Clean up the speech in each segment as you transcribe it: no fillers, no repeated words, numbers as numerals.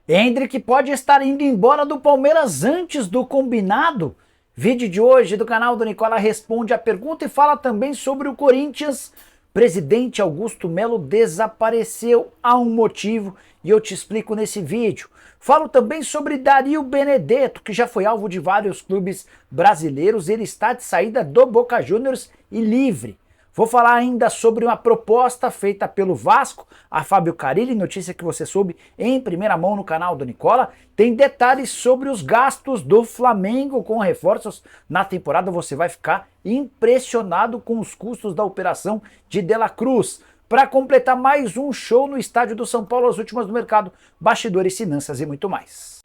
Endrick pode estar indo embora do Palmeiras antes do combinado? Vídeo de hoje do canal do Nicola responde a pergunta e fala também sobre o Corinthians. Presidente Augusto Melo desapareceu, há um motivo e eu te explico nesse vídeo. Falo também sobre Dario Benedetto, que já foi alvo de vários clubes brasileiros, ele está de saída do Boca Juniors e livre. Vou falar ainda sobre uma proposta feita pelo Vasco, a Fábio Carille, notícia que você soube em primeira mão no canal do Nicola. Tem detalhes sobre os gastos do Flamengo com reforços na temporada, você vai ficar impressionado com os custos da operação de De La Cruz. Para completar mais um show no estádio do São Paulo, as últimas do mercado, bastidores, finanças e muito mais.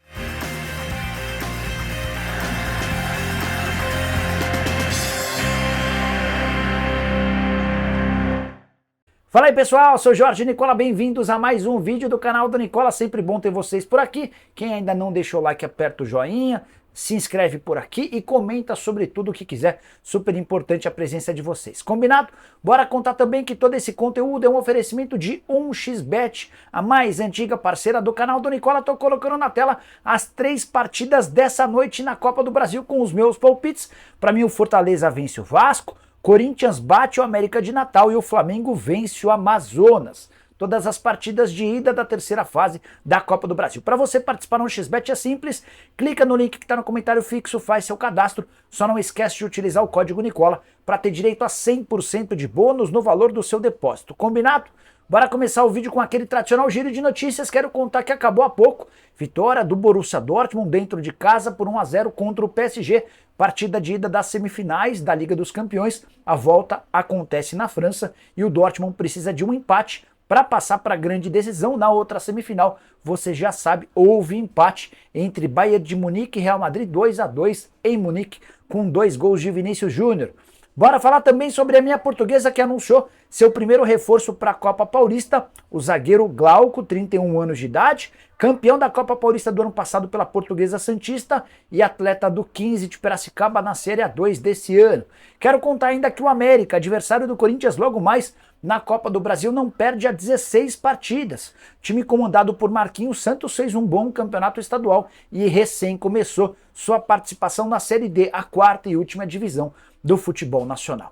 Fala aí pessoal, sou Jorge Nicola, bem-vindos a mais um vídeo do canal do Nicola, sempre bom ter vocês por aqui. Quem ainda não deixou o like, aperta o joinha, se inscreve por aqui e comenta sobre tudo o que quiser, super importante a presença de vocês. Combinado? Bora contar também que todo esse conteúdo é um oferecimento de 1xBet, a mais antiga parceira do canal do Nicola. Tô colocando na tela as 3 partidas dessa noite na Copa do Brasil com os meus palpites. Para mim o Fortaleza vence o Vasco, Corinthians bate o América de Natal e o Flamengo vence o Amazonas. Todas as partidas de ida da terceira fase da Copa do Brasil. Para você participar no XBet é simples, clica no link que está no comentário fixo, faz seu cadastro, só não esquece de utilizar o código Nicola para ter direito a 100% de bônus no valor do seu depósito. Combinado? Bora começar o vídeo com aquele tradicional giro de notícias. Quero contar que acabou há pouco. Vitória do Borussia Dortmund dentro de casa por 1-0 contra o PSG. Partida de ida das semifinais da Liga dos Campeões. A volta acontece na França e o Dortmund precisa de um empate para passar para a grande decisão. Na outra semifinal, você já sabe, houve empate entre Bayern de Munique e Real Madrid, 2-2 em Munique, com 2 gols de Vinícius Júnior. Bora falar também sobre a minha portuguesa que anunciou seu primeiro reforço para a Copa Paulista, o zagueiro Glauco, 31 anos de idade, campeão da Copa Paulista do ano passado pela Portuguesa Santista e atleta do 15 de Piracicaba na Série A2 desse ano. Quero contar ainda que o América, adversário do Corinthians logo mais na Copa do Brasil, não perde há 16 partidas. O time comandado por Marquinhos Santos fez um bom campeonato estadual e recém começou sua participação na Série D, a 4ª e última divisão do futebol nacional.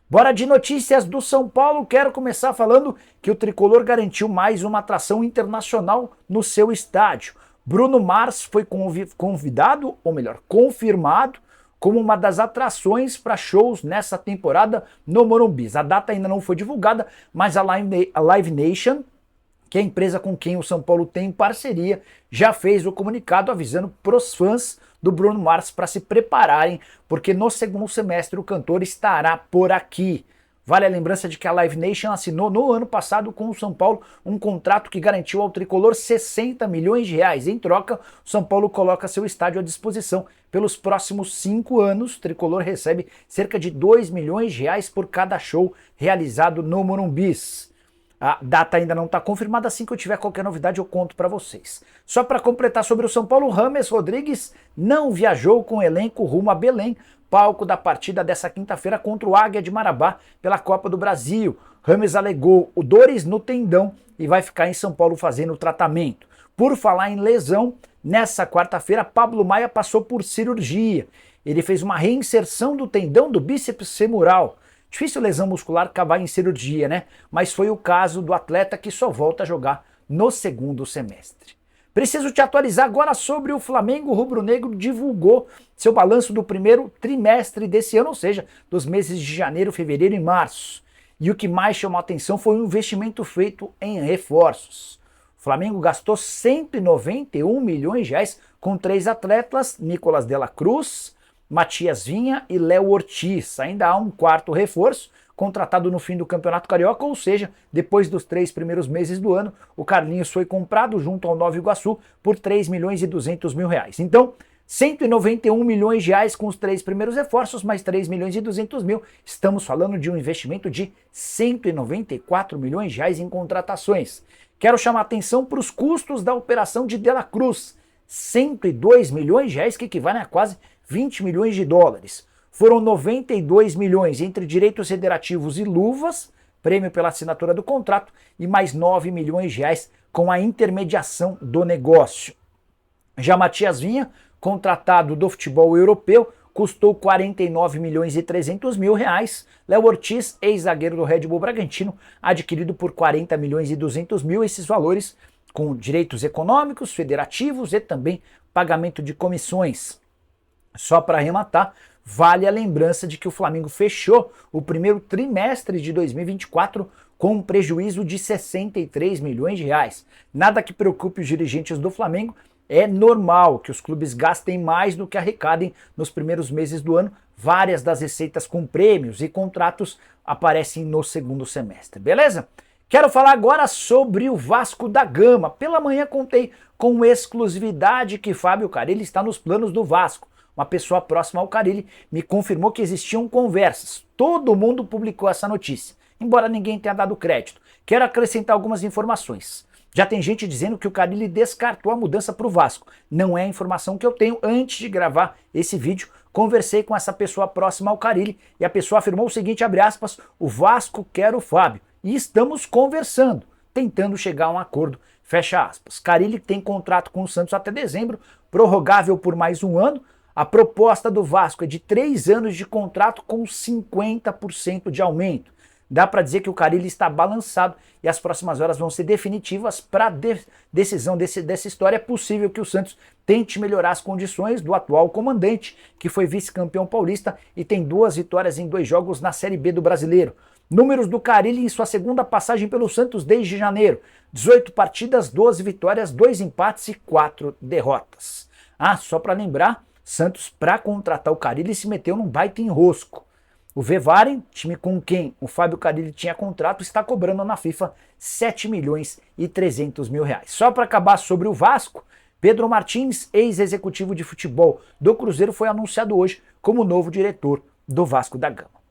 Bora de notícias do São Paulo. Quero começar falando que o tricolor garantiu mais uma atração internacional no seu estádio. Bruno Mars foi convidado, ou melhor, confirmado, como uma das atrações para shows nessa temporada no Morumbi. A data ainda não foi divulgada, mas a Live Nation, que é a empresa com quem o São Paulo tem parceria, já fez o comunicado avisando para os fãs do Bruno Mars para se prepararem, porque no segundo semestre o cantor estará por aqui. Vale a lembrança de que a Live Nation assinou no ano passado com o São Paulo um contrato que garantiu ao tricolor 60 milhões de reais. Em troca, o São Paulo coloca seu estádio à disposição pelos próximos 5 anos. O tricolor recebe cerca de 2 milhões de reais por cada show realizado no Morumbi. A data ainda não está confirmada, assim que eu tiver qualquer novidade eu conto para vocês. Só para completar sobre o São Paulo, James Rodrigues não viajou com o elenco rumo a Belém, palco da partida dessa quinta-feira contra o Águia de Marabá pela Copa do Brasil. James alegou dores no tendão e vai ficar em São Paulo fazendo o tratamento. Por falar em lesão, nessa quarta-feira Pablo Maia passou por cirurgia. Ele fez uma reinserção do tendão do bíceps femoral. Difícil lesão muscular acabar em cirurgia, né? Mas foi o caso do atleta que só volta a jogar no segundo semestre. Preciso te atualizar agora sobre o Flamengo. O rubro-negro divulgou seu balanço do primeiro trimestre desse ano, ou seja, dos meses de janeiro, fevereiro e março. E o que mais chamou a atenção foi o investimento feito em reforços. O Flamengo gastou 191 milhões de reais com 3 atletas, Nicolas de la Cruz, Matias Vinha e Léo Ortiz. Ainda há um 4º reforço, contratado no fim do Campeonato Carioca, ou seja, depois dos 3 primeiros meses do ano, o Carlinhos foi comprado junto ao Nova Iguaçu por 3 milhões e 200 mil reais. Então, 191 milhões de reais com os 3 primeiros reforços, mais 3 milhões e 200 mil. Estamos falando de um investimento de 194 milhões de reais em contratações. Quero chamar a atenção para os custos da operação de De La Cruz. 102 milhões de reais, que equivalem a quase 20 milhões de dólares. Foram 92 milhões entre direitos federativos e luvas, prêmio pela assinatura do contrato e mais 9 milhões de reais com a intermediação do negócio. Já Matias Vinha, contratado do futebol europeu, custou 49 milhões e 300 mil reais. Léo Ortiz, ex-zagueiro do Red Bull Bragantino, adquirido por 40 milhões e 200 mil. Esses valores com direitos econômicos, federativos e também pagamento de comissões. Só para arrematar, vale a lembrança de que o Flamengo fechou o primeiro trimestre de 2024 com um prejuízo de 63 milhões de reais. Nada que preocupe os dirigentes do Flamengo. É normal que os clubes gastem mais do que arrecadem nos primeiros meses do ano. Várias das receitas com prêmios e contratos aparecem no segundo semestre, beleza? Quero falar agora sobre o Vasco da Gama. Pela manhã contei com exclusividade que Fábio Carille está nos planos do Vasco. Uma pessoa próxima ao Carille me confirmou que existiam conversas. Todo mundo publicou essa notícia, embora ninguém tenha dado crédito. Quero acrescentar algumas informações. Já tem gente dizendo que o Carille descartou a mudança para o Vasco. Não é a informação que eu tenho. Antes de gravar esse vídeo, conversei com essa pessoa próxima ao Carille e a pessoa afirmou o seguinte, abre aspas, o Vasco quer o Fábio. E estamos conversando, tentando chegar a um acordo, fecha aspas. Carille tem contrato com o Santos até dezembro, prorrogável por mais um ano. A proposta do Vasco é de 3 anos de contrato com 50% de aumento. Dá para dizer que o Carille está balançado e as próximas horas vão ser definitivas para a decisão dessa história. É possível que o Santos tente melhorar as condições do atual comandante, que foi vice-campeão paulista e tem 2 vitórias em 2 jogos na Série B do Brasileiro. Números do Carille em sua segunda passagem pelo Santos desde janeiro. 18 partidas, 12 vitórias, 2 empates e 4 derrotas. Só para lembrar, Santos, para contratar o Carille, se meteu num baita enrosco. O Vevaren, time com quem o Fábio Carille tinha contrato, está cobrando na FIFA 7 milhões e 300 mil reais. Só para acabar sobre o Vasco, Pedro Martins, ex-executivo de futebol do Cruzeiro, foi anunciado hoje como novo diretor do Vasco da Gama.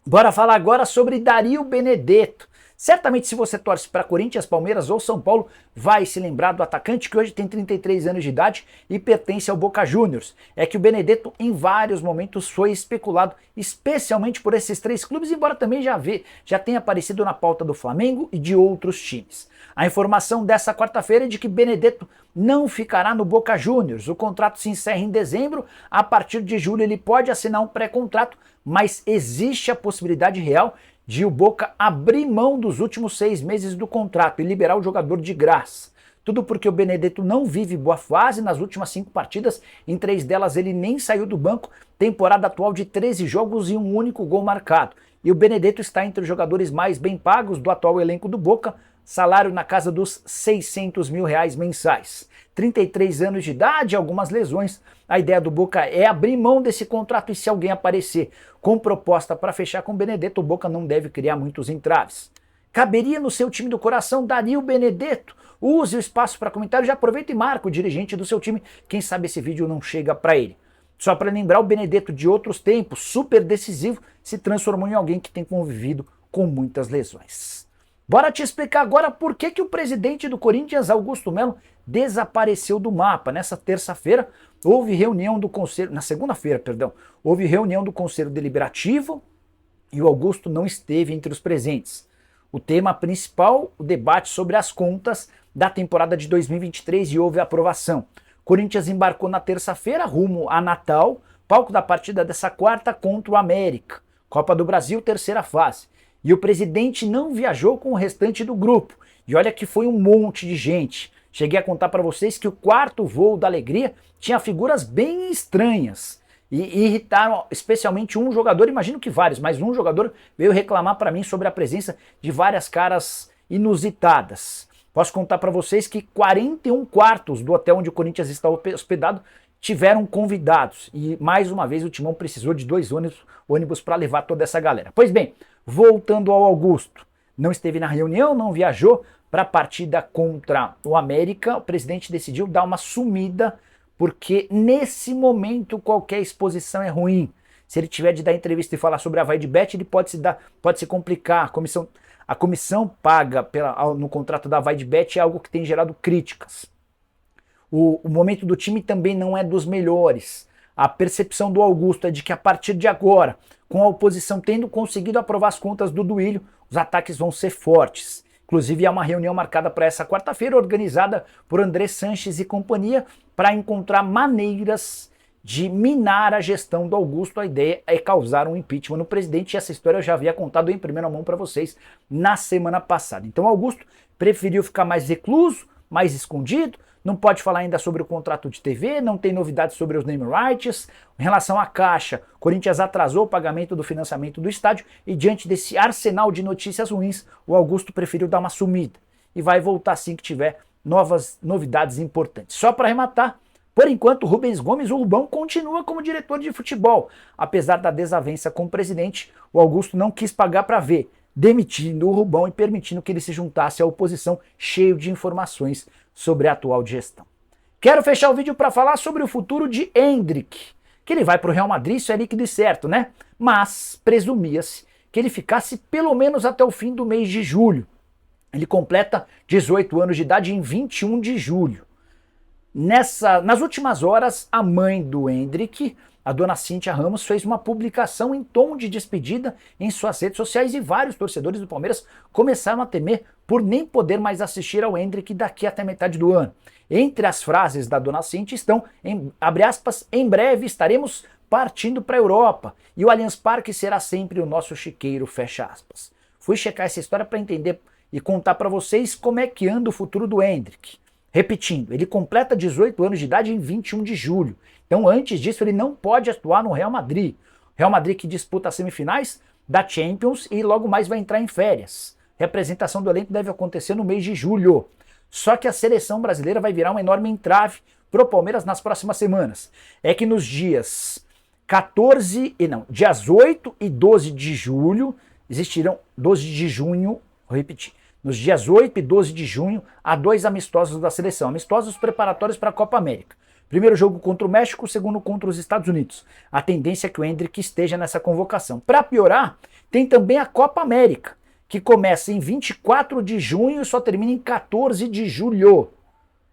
Bora falar agora sobre Dario Benedetto. Certamente se você torce para Corinthians, Palmeiras ou São Paulo, vai se lembrar do atacante que hoje tem 33 anos de idade e pertence ao Boca Juniors. É que o Benedetto em vários momentos foi especulado, especialmente por esses 3 clubes, embora também já tenha aparecido na pauta do Flamengo e de outros times. A informação dessa quarta-feira é de que Benedetto não ficará no Boca Juniors. O contrato se encerra em dezembro, a partir de julho ele pode assinar um pré-contrato, mas existe a possibilidade real de o Boca abrir mão dos últimos 6 meses do contrato e liberar o jogador de graça. Tudo porque o Benedetto não vive boa fase nas últimas 5 partidas, em 3 delas ele nem saiu do banco, temporada atual de 13 jogos e um único gol marcado. E o Benedetto está entre os jogadores mais bem pagos do atual elenco do Boca, salário na casa dos 600 mil reais mensais. 33 anos de idade, algumas lesões. A ideia do Boca é abrir mão desse contrato e se alguém aparecer com proposta para fechar com o Benedetto, o Boca não deve criar muitos entraves. Caberia no seu time do coração Dario Benedetto? Use o espaço para comentário, já aproveita e marca o dirigente do seu time, quem sabe esse vídeo não chega para ele. Só para lembrar, o Benedetto de outros tempos, super decisivo, se transformou em alguém que tem convivido com muitas lesões. Bora te explicar agora por que o presidente do Corinthians, Augusto Melo, desapareceu do mapa. Nessa terça-feira, houve reunião do Conselho, na segunda-feira, perdão, houve reunião do Conselho Deliberativo e o Augusto não esteve entre os presentes. O tema principal, o debate sobre as contas da temporada de 2023 e houve aprovação. Corinthians embarcou na terça-feira rumo a Natal, palco da partida dessa quarta contra o América. Copa do Brasil, terceira fase. E o presidente não viajou com o restante do grupo. E olha que foi um monte de gente. Cheguei a contar para vocês que o quarto voo da alegria tinha figuras bem estranhas. E irritaram especialmente um jogador, imagino que vários, mas um jogador veio reclamar para mim sobre a presença de várias caras inusitadas. Posso contar para vocês que 41 quartos do hotel onde o Corinthians está hospedado tiveram convidados. E mais uma vez o Timão precisou de 2 ônibus para levar toda essa galera. Pois bem, voltando ao Augusto, não esteve na reunião, não viajou para a partida contra o América. O presidente decidiu dar uma sumida, porque nesse momento qualquer exposição é ruim. Se ele tiver de dar entrevista e falar sobre a VaideBet, ele pode se complicar. A comissão paga no contrato da VaideBet é algo que tem gerado críticas. O momento do time também não é dos melhores. A percepção do Augusto é de que a partir de agora, Com a oposição tendo conseguido aprovar as contas do Duílio, os ataques vão ser fortes. Inclusive há uma reunião marcada para essa quarta-feira, organizada por André Sanches e companhia, para encontrar maneiras de minar a gestão do Augusto. A ideia é causar um impeachment no presidente, e essa história eu já havia contado em primeira mão para vocês na semana passada. Então Augusto preferiu ficar mais recluso, mais escondido, não pode falar ainda sobre o contrato de TV, não tem novidades sobre os name rights. Em relação à Caixa, o Corinthians atrasou o pagamento do financiamento do estádio e diante desse arsenal de notícias ruins, o Augusto preferiu dar uma sumida e vai voltar assim que tiver novas novidades importantes. Só para arrematar, por enquanto, o Rubens Gomes, o Rubão, continua como diretor de futebol. Apesar da desavença com o presidente, o Augusto não quis pagar para ver, demitindo o Rubão e permitindo que ele se juntasse à oposição, cheio de informações sobre a atual gestão. Quero fechar o vídeo para falar sobre o futuro de Endrick, que ele vai para o Real Madrid, isso é líquido e certo, né? Mas presumia-se que ele ficasse pelo menos até o fim do mês de julho. Ele completa 18 anos de idade em 21 de julho. Nas últimas horas, a mãe do Endrick, a dona Cíntia Ramos, fez uma publicação em tom de despedida em suas redes sociais e vários torcedores do Palmeiras começaram a temer por nem poder mais assistir ao Endrick daqui até metade do ano. Entre as frases da dona Cíntia estão, abre aspas, em breve estaremos partindo para a Europa e o Allianz Parque será sempre o nosso chiqueiro, fecha aspas. Fui checar essa história para entender e contar para vocês como é que anda o futuro do Endrick. Repetindo, ele completa 18 anos de idade em 21 de julho. Então, antes disso, ele não pode atuar no Real Madrid. Real Madrid que disputa as semifinais da Champions e logo mais vai entrar em férias. Representação do elenco deve acontecer no mês de julho. Só que a seleção brasileira vai virar um enorme entrave para o Palmeiras nas próximas semanas. É que nos dias 8 e 12 de julho existirão, 12 de junho, vou repetir. Nos dias 8 e 12 de junho, há 2 amistosos da seleção, amistosos preparatórios para a Copa América. Primeiro jogo contra o México, o segundo contra os Estados Unidos. A tendência é que o Endrick esteja nessa convocação. Para piorar, tem também a Copa América, que começa em 24 de junho e só termina em 14 de julho.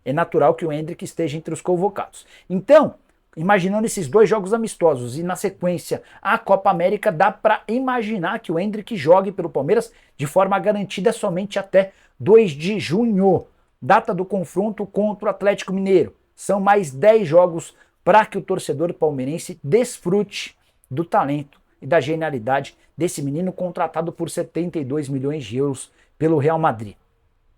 É natural que o Endrick esteja entre os convocados. Então, imaginando esses 2 jogos amistosos e na sequência a Copa América, dá para imaginar que o Endrick jogue pelo Palmeiras de forma garantida somente até 2 de junho, data do confronto contra o Atlético Mineiro. São mais 10 jogos para que o torcedor palmeirense desfrute do talento e da genialidade desse menino contratado por 72 milhões de euros pelo Real Madrid.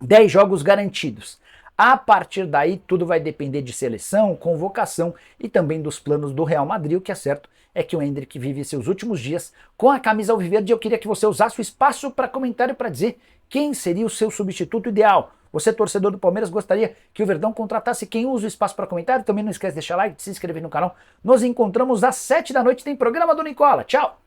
10 jogos garantidos. A partir daí, tudo vai depender de seleção, convocação e também dos planos do Real Madrid. O que é certo é que o Endrick vive seus últimos dias com a camisa alviverde. Eu queria que você usasse o espaço para comentário para dizer quem seria o seu substituto ideal. Você, torcedor do Palmeiras, gostaria que o Verdão contratasse quem? Usa o espaço para comentário. Também não esquece de deixar like, de se inscrever no canal. Nos encontramos às 7 da noite, tem programa do Nicola. Tchau!